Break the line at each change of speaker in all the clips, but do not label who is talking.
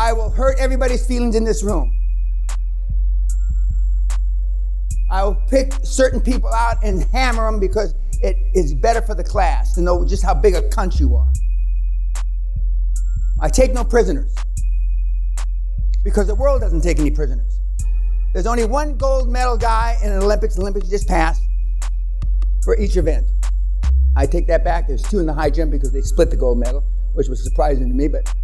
I will hurt everybody's feelings in this room. I will pick certain people out and hammer them because it is better for the class to know just how big a cunt you are. I take no prisoners because the world doesn't take any prisoners. There's only one gold medal guy in an Olympics. The Olympics just passed for each event. I take that back. There's 2 in the high jump because they split the gold medal, which was surprising to me, but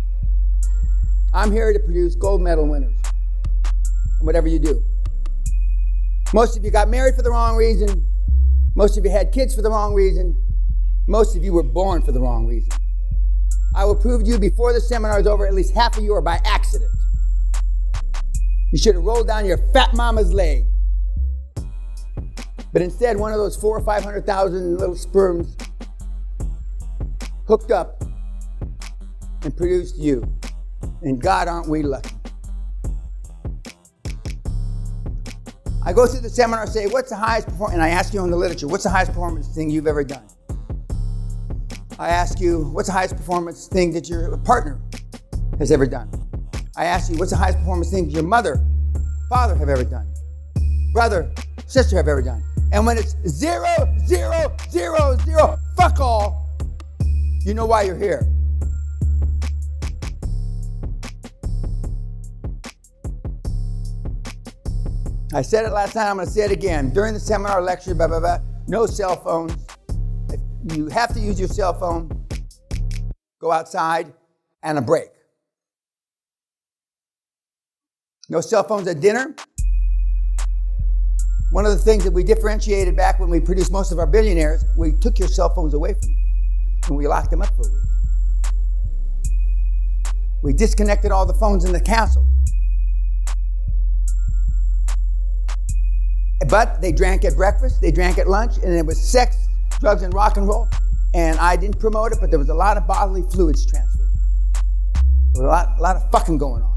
I'm here to produce gold medal winners, whatever you do. Most of you got married for the wrong reason. Most of you had kids for the wrong reason. Most of you were born for the wrong reason. I will prove to you before the seminar is over, at least half of you are by accident. You should have rolled down your fat mama's leg. But instead, one of those 400,000 or 500,000 little sperms hooked up and produced you. And God, aren't we lucky? I go through the seminar and say, what's the highest performance? And I ask you in the literature, what's the highest performance thing you've ever done? I ask you, what's the highest performance thing that your partner has ever done? I ask you, what's the highest performance thing your mother, father have ever done? Brother, sister have ever done? And when it's 0, 0, 0, 0, fuck all, you know why you're here. I said it last night, I'm going to say it again. During the seminar, lecture, blah, blah, blah, no cell phones. If you have to use your cell phone, go outside, and a break. No cell phones at dinner. One of the things that we differentiated back when we produced most of our billionaires, we took your cell phones away from you, and we locked them up for a week. We disconnected all the phones in the castle. But they drank at breakfast, they drank at lunch, and it was sex, drugs, and rock and roll. And I didn't promote it, but there was a lot of bodily fluids transferred. There was a lot of fucking going on.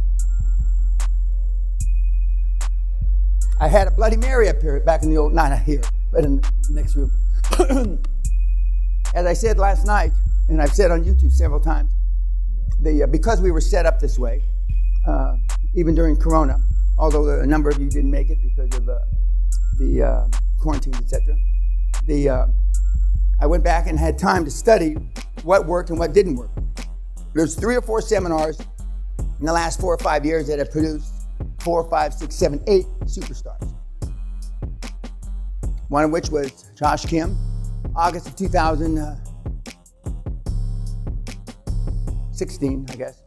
I had a Bloody Mary up here, back in the old, not here, but in the next room. As I said last night, and I've said on YouTube several times, because we were set up this way, even during Corona, although a number of you didn't make it because of the quarantines, etc. I went back and had time to study what worked and what didn't work. There's 3 or 4 seminars in the last 4 or 5 years that have produced 4, 5, 6, 7, 8 superstars. One of which was Josh Kim, August of 2016, I guess.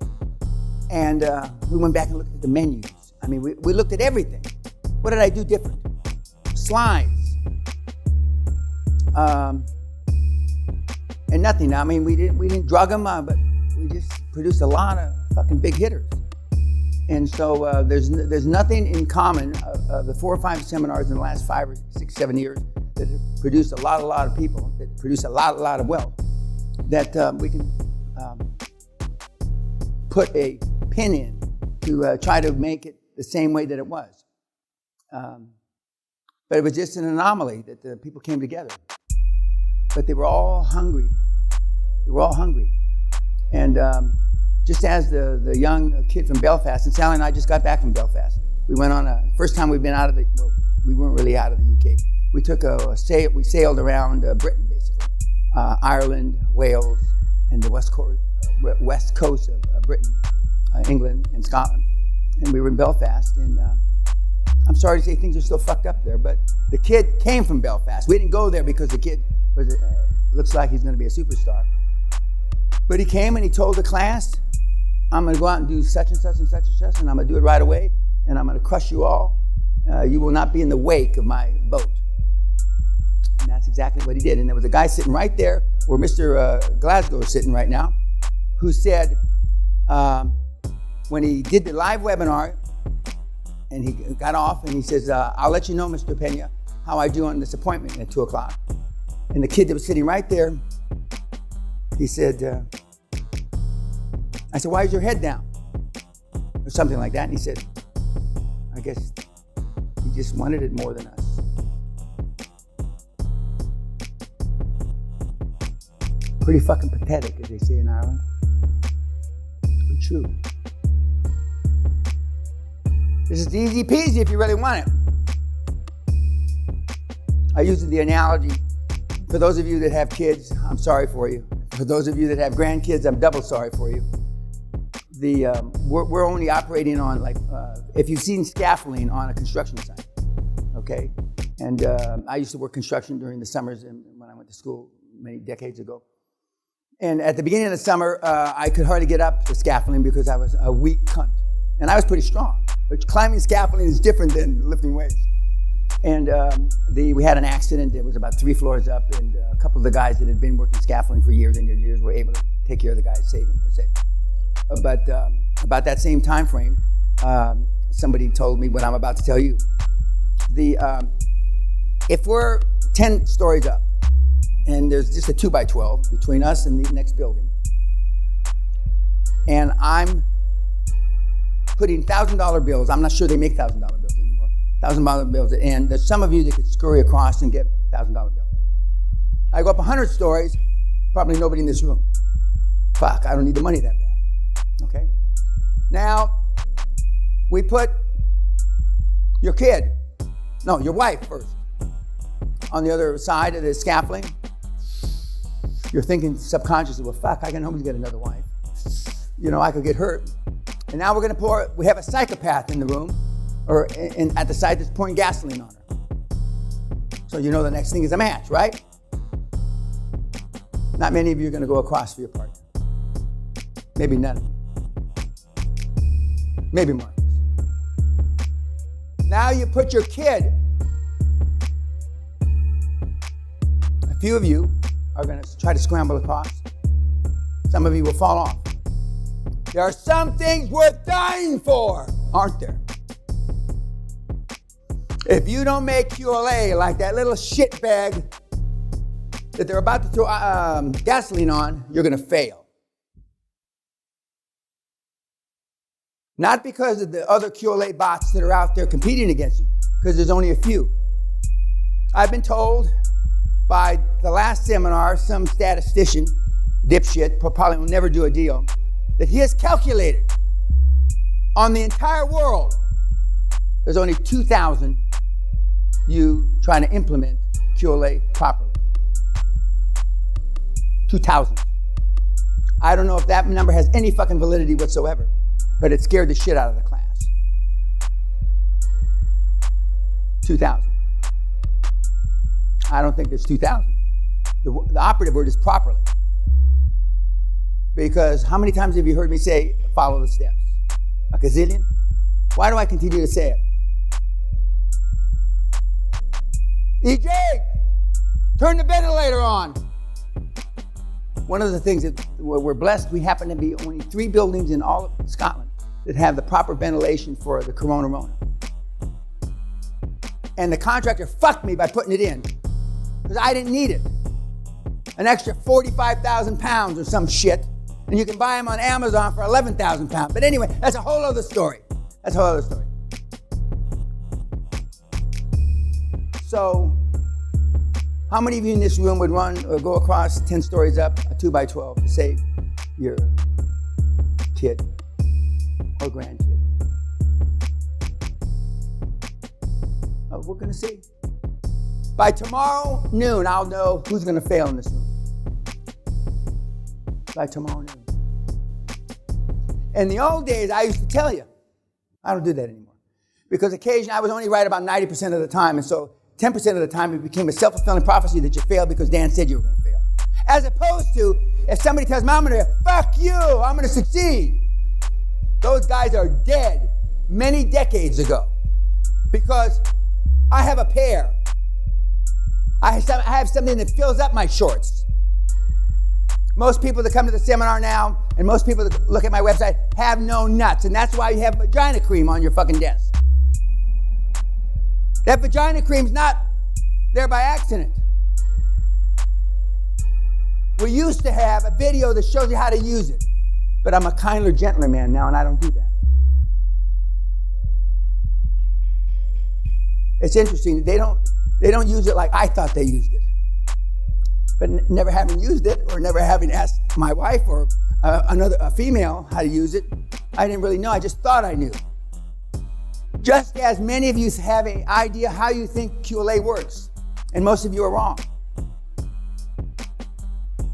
And we went back and looked at the menus. I mean, we looked at everything. What did I do different? Slides. And nothing. I mean, we didn't drug them, but we just produced a lot of fucking big hitters. And so there's nothing in common of the 4 or 5 seminars in the last 5 or 6, 7 years that have produced a lot of people, that produce a lot of wealth, that we can put a pin in to try to make it the same way that it was. But it was just an anomaly that the people came together. But they were all hungry. They were all hungry. And just as the young kid from Belfast, and Sally and I just got back from Belfast. We went on first time we've been out of we weren't really out of the UK. We took we sailed around Britain, basically. Ireland, Wales, and the west coast of Britain, England, and Scotland. And we were in Belfast, and I'm sorry to say things are still fucked up there, but the kid came from Belfast. We didn't go there because the kid looks like he's going to be a superstar. But he came and he told the class, I'm going to go out and do such and such and such and such, and I'm going to do it right away, and I'm going to crush you all. You will not be in the wake of my boat. And that's exactly what he did. And there was a guy sitting right there where Mr. Glasgow is sitting right now, who said, when he did the live webinar, and he got off, and he says, I'll let you know, Mr. Pena, how I do on this appointment at 2 o'clock. And the kid that was sitting right there, he said, I said, why is your head down? Or something like that. And he said, I guess he just wanted it more than us. Pretty fucking pathetic, as they say in Ireland. But true. This is easy peasy if you really want it. I use the analogy, for those of you that have kids, I'm sorry for you. For those of you that have grandkids, I'm double sorry for you. We're only operating on, if you've seen scaffolding on a construction site, okay? And I used to work construction during the summers when I went to school many decades ago. And at the beginning of the summer, I could hardly get up the scaffolding because I was a weak cunt. And I was pretty strong, but climbing scaffolding is different than lifting weights. And we had an accident. It was about 3 floors up, and a couple of the guys that had been working scaffolding for years and years were able to take care of the guys, save him. But about that same time frame, somebody told me what I'm about to tell you. If we're 10 stories up, and there's just a 2x12 between us and the next building, and I'm putting $1,000 bills, I'm not sure they make $1,000 bills anymore, $1,000 bills, and there's some of you that could scurry across and get $1,000 bill. I go up 100 stories, probably nobody in this room. Fuck, I don't need the money that bad, okay? Now, we put your wife first, on the other side of the scaffolding. You're thinking subconsciously, well, fuck, I can always get another wife. I could get hurt. And now we have a psychopath in the room, or at the site that's pouring gasoline on her. So the next thing is a match, right? Not many of you are going to go across for your partner. Maybe none of you. Maybe Marcus. Now you put your kid. A few of you are going to try to scramble across. Some of you will fall off. There are some things worth dying for, aren't there? If you don't make QLA like that little shit bag that they're about to throw gasoline on, you're going to fail. Not because of the other QLA bots that are out there competing against you, because there's only a few. I've been told by the last seminar, some statistician, dipshit, probably will never do a deal, that he has calculated on the entire world, there's only 2,000 you trying to implement QLA properly. 2,000. I don't know if that number has any fucking validity whatsoever, but it scared the shit out of the class. 2,000. I don't think there's 2,000. The operative word is properly. Because how many times have you heard me say, follow the steps? A gazillion? Why do I continue to say it? EJ, turn the ventilator on. One of the things that we're blessed, we happen to be only 3 buildings in all of Scotland that have the proper ventilation for the corona. And the contractor fucked me by putting it in because I didn't need it. An extra 45,000 pounds or some shit. And you can buy them on Amazon for 11,000 pounds. But anyway, that's a whole other story. So, how many of you in this room would run or go across 10 stories up a 2x12 to save your kid or grandkid? We're going to see. By tomorrow noon, I'll know who's going to fail in this room. By tomorrow noon. In the old days, I used to tell you. I don't do that anymore. Because occasionally I was only right about 90% of the time, and so 10% of the time it became a self-fulfilling prophecy that you failed because Dan said you were going to fail. As opposed to, if somebody tells me I'm going to, fuck you, I'm going to succeed. Those guys are dead many decades ago. Because I have a pair. I have something that fills up my shorts. Most people that come to the seminar now, and most people that look at my website, have no nuts. And that's why you have vagina cream on your fucking desk. That vagina cream's not there by accident. We used to have a video that shows you how to use it. But I'm a kinder, gentler man now, and I don't do that. It's interesting. They don't use it like I thought they used it. But never having used it, or never having asked my wife or a female how to use it, I didn't really know. I just thought I knew. Just as many of you have an idea how you think QLA works, and most of you are wrong.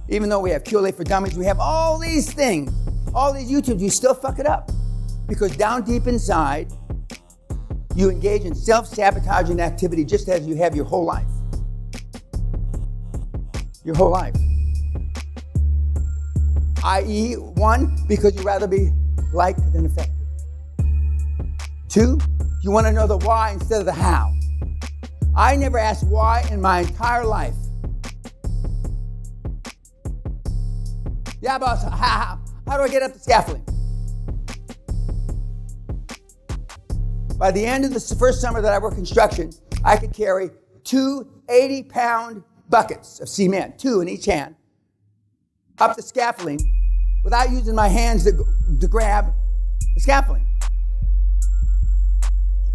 Even though we have QLA for Dummies, we have all these things, all these YouTubes, you still fuck it up. Because down deep inside, you engage in self-sabotaging activity just as you have your whole life. Your whole life. I.e., 1, because you'd rather be liked than affected. 2, you want to know the why instead of the how. I never asked why in my entire life. Yeah, boss, how do I get up the scaffolding? By the end of the first summer that I worked construction, I could carry 2 80-pound buckets of cement, 2 in each hand, up the scaffolding without using my hands to grab the scaffolding.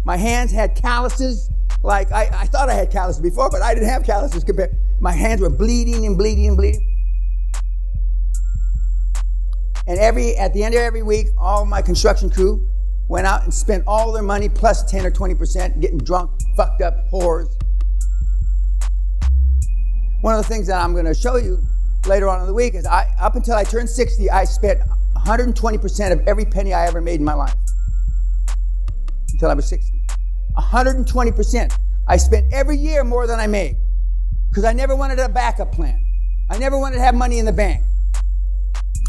My hands had calluses, like I thought I had calluses before, but I didn't have calluses compared. My hands were bleeding and bleeding and bleeding. And at the end of every week, all my construction crew went out and spent all their money plus 10 or 20% getting drunk, fucked up, whores. One of the things that I'm going to show you later on in the week is up until I turned 60, I spent 120% of every penny I ever made in my life. Until I was 60. 120%. I spent every year more than I made. Because I never wanted a backup plan. I never wanted to have money in the bank.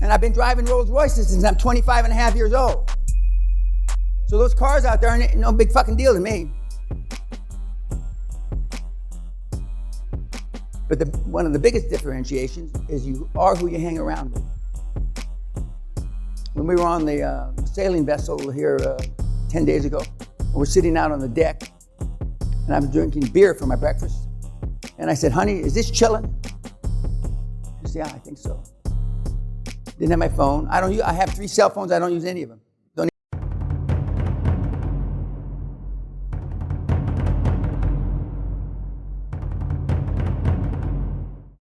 And I've been driving Rolls Royces since I'm 25 and a half years old. So those cars out there are no big fucking deal to me. But one of the biggest differentiations is you are who you hang around with. When we were on the sailing vessel here 10 days ago, we're sitting out on the deck, and I'm drinking beer for my breakfast. And I said, honey, is this chilling? She said, yeah, I think so. Didn't have my phone. I have 3 cell phones. I don't use any of them.